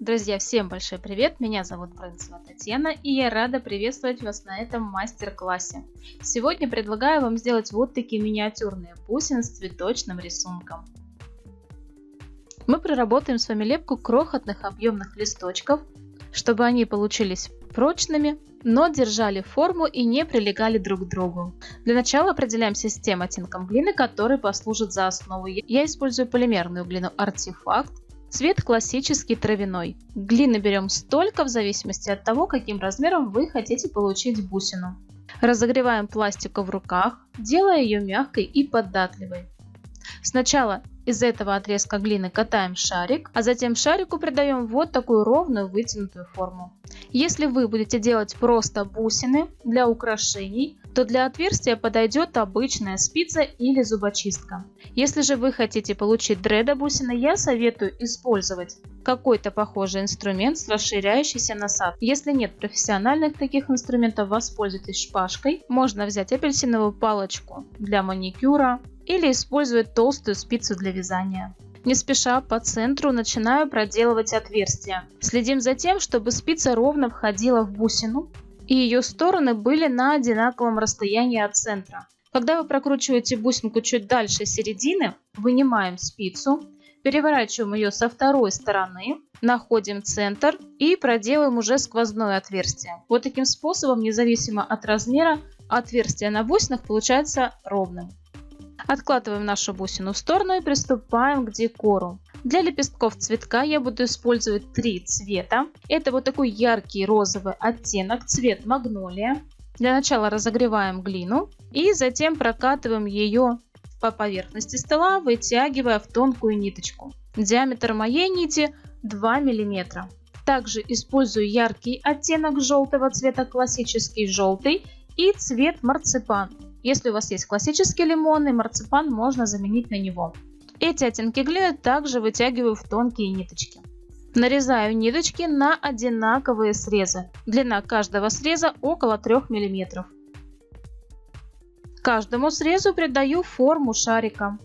Друзья, всем большой привет! Меня зовут Брынцева Татьяна, и я рада приветствовать вас на этом мастер-классе. Сегодня предлагаю вам сделать вот такие миниатюрные бусины с цветочным рисунком. Мы проработаем с вами лепку крохотных объемных листочков, чтобы они получились прочными, но держали форму и не прилегали друг к другу. Для начала определяемся с тем оттенком глины, который послужит за основу. Я использую полимерную глину Артефакт. Цвет классический травяной. Глины берем столько в зависимости от того, каким размером вы хотите получить бусину. Разогреваем пластику в руках, делая ее мягкой и податливой. Сначала из этого отрезка глины катаем шарик, а затем шарику придаем вот такую ровную вытянутую форму. Если вы будете делать просто бусины для украшений, то для отверстия подойдет обычная спица или зубочистка. Если же вы хотите получить дредо-бусины, я советую использовать какой-то похожий инструмент с расширяющейся насадкой. Если нет профессиональных таких инструментов, воспользуйтесь шпажкой. Можно взять апельсиновую палочку для маникюра или использовать толстую спицу для вязания. Не спеша по центру начинаю проделывать отверстия. Следим за тем, чтобы спица ровно входила в бусину и ее стороны были на одинаковом расстоянии от центра. Когда вы прокручиваете бусинку чуть дальше середины, вынимаем спицу, переворачиваем ее со второй стороны, находим центр и проделаем уже сквозное отверстие. Вот таким способом, независимо от размера, отверстие на бусинах получается ровным. Откладываем нашу бусину в сторону и приступаем к декору. Для лепестков цветка я буду использовать 3 цвета. Это вот такой яркий розовый оттенок, цвет магнолия. Для начала разогреваем глину и затем прокатываем ее по поверхности стола, вытягивая в тонкую ниточку. Диаметр моей нити 2 мм. Также использую яркий оттенок желтого цвета, классический желтый, и цвет марципан. Если у вас есть классический лимон и марципан, можно заменить на него. Эти оттенки глины также вытягиваю в тонкие ниточки. Нарезаю ниточки на одинаковые срезы. Длина каждого среза около 3 мм. Каждому срезу придаю форму шарика.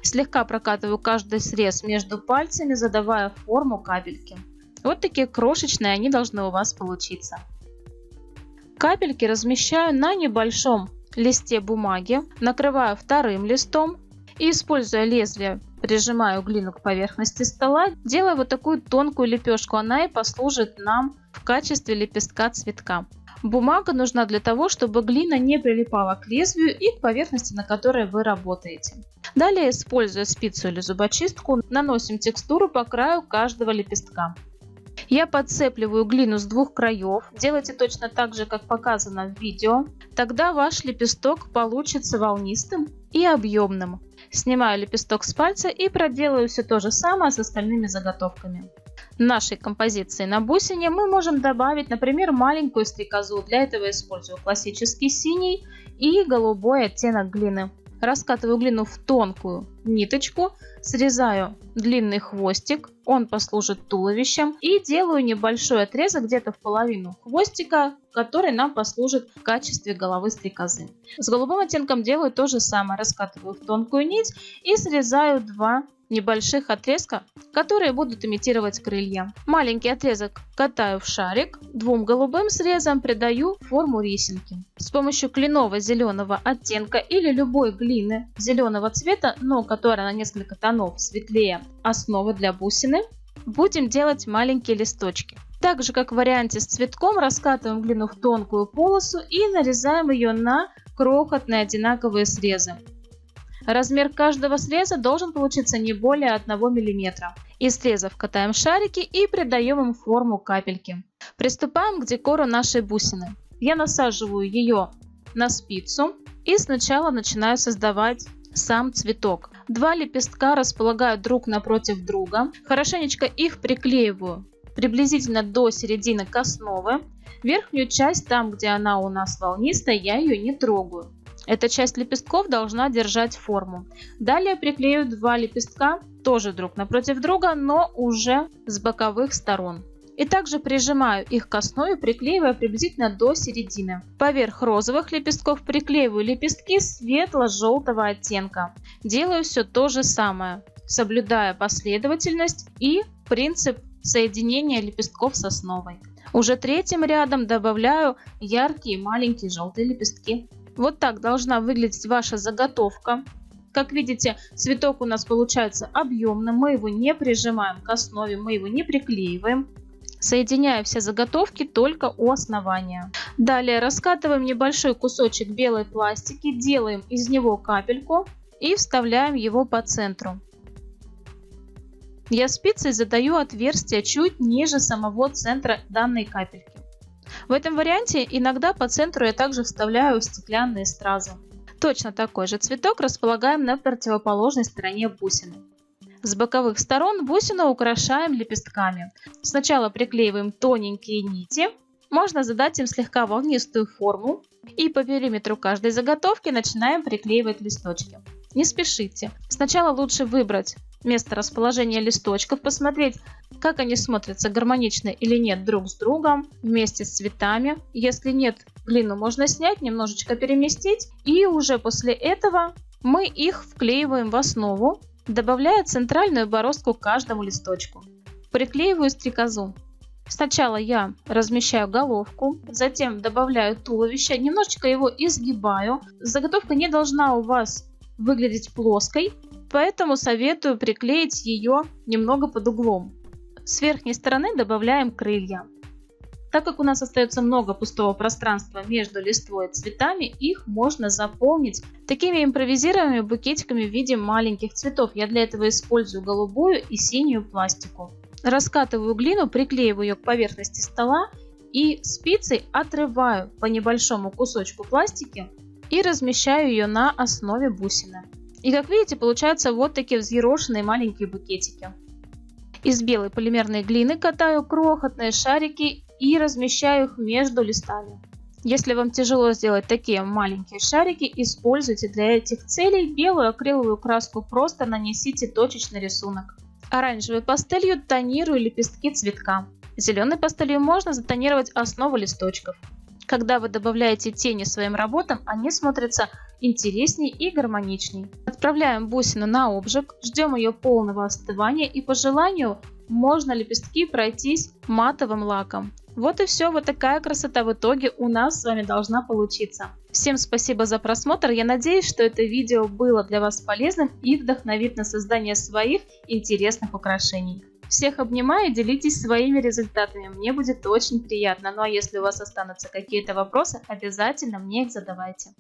Слегка прокатываю каждый срез между пальцами, задавая форму капельки. Вот такие крошечные они должны у вас получиться. Капельки размещаю на небольшом листе бумаги, накрываю вторым листом и, используя лезвие, прижимаю глину к поверхности стола, делая вот такую тонкую лепешку. Она и послужит нам в качестве лепестка цветка. Бумага нужна для того, чтобы глина не прилипала к лезвию и к поверхности, на которой вы работаете. Далее, используя спицу или зубочистку, наносим текстуру по краю каждого лепестка. Я подцепливаю глину с двух краев. Делайте точно так же, как показано в видео. Тогда ваш лепесток получится волнистым и объемным. Снимаю лепесток с пальца и проделаю все то же самое с остальными заготовками. Нашей композиции на бусине мы можем добавить, например, маленькую стрекозу. Для этого использую классический синий и голубой оттенок глины. Раскатываю глину в тонкую ниточку, срезаю длинный хвостик, он послужит туловищем, и делаю небольшой отрезок где-то в половину хвостика, который нам послужит в качестве головы стрекозы. С голубым оттенком делаю то же самое, раскатываю в тонкую нить и срезаю 2 небольших отрезка, которые будут имитировать крылья. Маленький отрезок катаю в шарик, 2 голубым срезам придаю форму рисинки. С помощью кленово-зеленого оттенка или любой глины зеленого цвета, но которая на несколько тонов светлее основы для бусины, будем делать маленькие листочки. Так же, как в варианте с цветком, раскатываем глину в тонкую полосу и нарезаем ее на крохотные одинаковые срезы. Размер каждого среза должен получиться не более 1 мм. Из срезов катаем шарики и придаем им форму капельки. Приступаем к декору нашей бусины. Я насаживаю ее на спицу и сначала начинаю создавать сам цветок. 2 лепестка располагаю друг напротив друга. Хорошенечко их приклеиваю приблизительно до середины к основе. Верхнюю часть, там где она у нас волнистая, я ее не трогаю. Эта часть лепестков должна держать форму. Далее приклею 2 лепестка, тоже друг напротив друга, но уже с боковых сторон. И также прижимаю их к основе, приклеивая приблизительно до середины. Поверх розовых лепестков приклеиваю лепестки светло-желтого оттенка. Делаю все то же самое, соблюдая последовательность и принцип соединение лепестков с основой. Уже третьим рядом добавляю яркие маленькие желтые лепестки. Вот так должна выглядеть ваша заготовка. Как видите, цветок у нас получается объемным, мы его не прижимаем к основе, мы его не приклеиваем. Соединяю все заготовки только у основания. Далее раскатываем небольшой кусочек белой пластики, делаем из него капельку и вставляем его по центру. Я спицей задаю отверстие чуть ниже самого центра данной капельки. В этом варианте иногда по центру я также вставляю стеклянные стразы. Точно такой же цветок располагаем на противоположной стороне бусины. С боковых сторон бусину украшаем лепестками. Сначала приклеиваем тоненькие нити. Можно задать им слегка волнистую форму. И по периметру каждой заготовки начинаем приклеивать листочки. Не спешите. Сначала лучше выбрать место расположения листочков, посмотреть, как они смотрятся гармонично или нет друг с другом, вместе с цветами. Если нет, глину можно снять, немножечко переместить. И уже после этого мы их вклеиваем в основу, добавляя центральную бороздку к каждому листочку. Приклеиваю стрекозу. Сначала я размещаю головку, затем добавляю туловище, немножечко его изгибаю. Заготовка не должна у вас выглядеть плоской, поэтому советую приклеить ее немного под углом. С верхней стороны добавляем крылья. Так как у нас остается много пустого пространства между листвой и цветами, их можно заполнить такими импровизированными букетиками в виде маленьких цветов. Я для этого использую голубую и синюю пластику. Раскатываю глину, приклеиваю ее к поверхности стола и спицей отрываю по небольшому кусочку пластики и размещаю ее на основе бусины. И как видите, получаются вот такие взъерошенные маленькие букетики. Из белой полимерной глины катаю крохотные шарики и размещаю их между листами. Если вам тяжело сделать такие маленькие шарики, используйте для этих целей белую акриловую краску, просто нанесите точечный рисунок. Оранжевой пастелью тонирую лепестки цветка. Зеленой пастелью можно затонировать основу листочков. Когда вы добавляете тени своим работам, они смотрятся интересней и гармоничней. Отправляем бусину на обжиг, ждем ее полного остывания и по желанию можно лепестки пройтись матовым лаком. Вот и все, вот такая красота в итоге у нас с вами должна получиться. Всем спасибо за просмотр, я надеюсь, что это видео было для вас полезным и вдохновит на создание своих интересных украшений. Всех обнимаю, делитесь своими результатами, мне будет очень приятно. Ну а если у вас останутся какие-то вопросы, обязательно мне их задавайте.